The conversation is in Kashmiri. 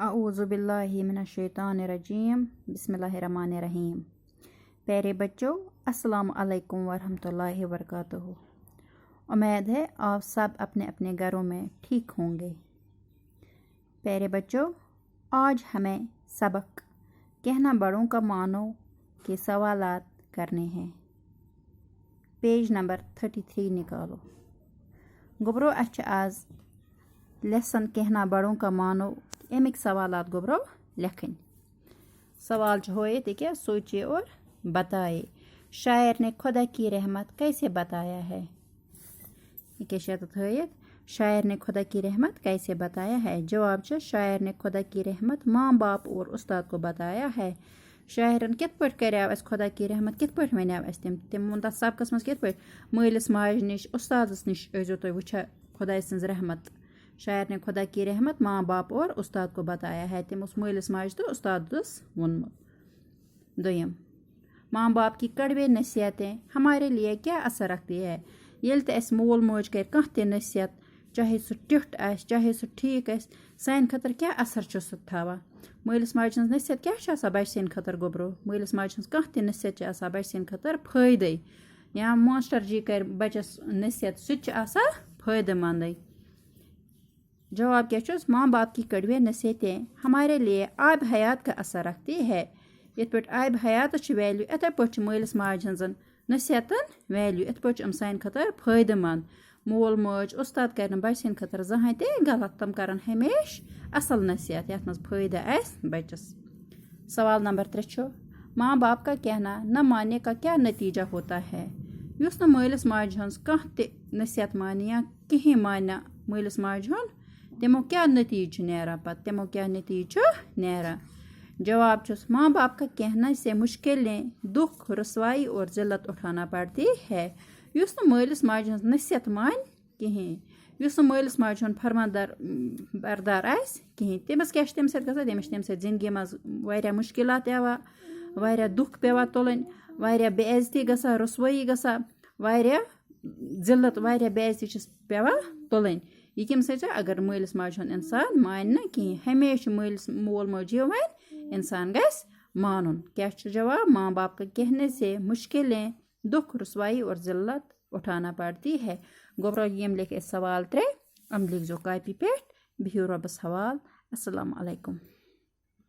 अऊज़ु बिल्लाहि मिनश्शैतानिर्रजीम बिस्मिल्लाहिर्रहमानिर्रहीम। प्यारे बच्चों, अस्सलाम अलैकुम वरहमतुल्लाहि वबरकातुहू। उम्मीद है आप सब अपने अपने घरों में ठीक होंगे। प्यारे बच्चों, आज हमें सबक कहना बड़ों का मानो के सवालात करने हैं। पेज नंबर 33 निकालो। गोबरो अच्छा आज लेसन कहना बड़ों का मानो अमिक सवालात गोबरो लिखन। सवाल होए तो क्या सोचिए और बताए। शायर ने खुदा की रहमत कैसे बताया है? शायर ने खुदा की रहमत कैसे बताया है? जवाब शायर ने खुदा की रहमत माँ बाप और उस्ताद को बताया है। शायरन कित पट कर्याव अस खुदा की रहमत कित पट वन्याव अस तिम तथ सबकस मज कित पट मालिस माज निश उस्तादस निश ऐजो तुम वुछा खुदा सन्ज रहमत। शायर ने खुदा की रहमत माँ बाप और उस्ताद को बताया है। तिम उस मालिस माज तो उस्तादस वोनमुत। दोयम, माँ बाप की कड़वे नसीहतें हमारे लिए क्या असर रखती है? येल ते अस मोल मोज कर कह ते नसीहत, चाहे सह टिठ आस चाहे सह ठीक आस, सान खतर क्या असर छ सह थावा? मालिस माज हंस नसीहत क्या बच सन खतर गोबरो? मालिस माज हंस कह ते नसीहत बच सन खतर फायदे। या मास्टर जी कर बचस नसीहत सह फायदेमंद। जवाब क्या? माँ बाप की कड़वे नसीहतें हमारे लिए आब हयात का असर रखती है। इत पे आब हयात वैल्यू इथे पे मालिस माज हंजन नसीहतन वैल्यू इत पे सान खतर फायदेमंद। मोल मोज उस्ताद कर बचन खतर जहां ते गलत, तम कर हमेश असल नसीहत यथ मज फायदा आस बचस। सवाल नंबर 3 माँ बाप का कहना न मानने का क्या नतीजा होता है? युस न मालिस माज हंस कह ते नसीहत माने या कहीं माना मालिस माज हन, तमो क्या नतीज नेरा तमो क्या नतीज नेरा? जवाब माँ बाप का कहने से मुश्किलें, दुख, रसवाई और जिल्लत उठाना पड़ती है। युस न मालिस माज हंस नसीहत मान कहीं, युस न मालिस माज हन फरमानदार बरदार आस कहीं, तमस क्या तम सत जिंदगी मज वारिया मुश्किलात यवा, वारिया दुख पेवा तुलन, वारिया बेइज्जती गसा, रसवाई गसा, वारिया जिल्लत, वारिया बेइज्जती पेवा तुलन। यह कम सत अगर मालिस माज हन इंसान मान ना कहीं, हमेशा मालिस मोल मोज वन इंसान गस मानुन। क्या जवाब? माँ बाप का कहने से मुश्किलें, दुख, रसवाई और जिल्लत उठाना पड़ती है। गोबरो यम लिख सवाल 3 अम लिख जो कापी पे। बिहियो रब्बस हवाल। अस्सलाम अलैकुम।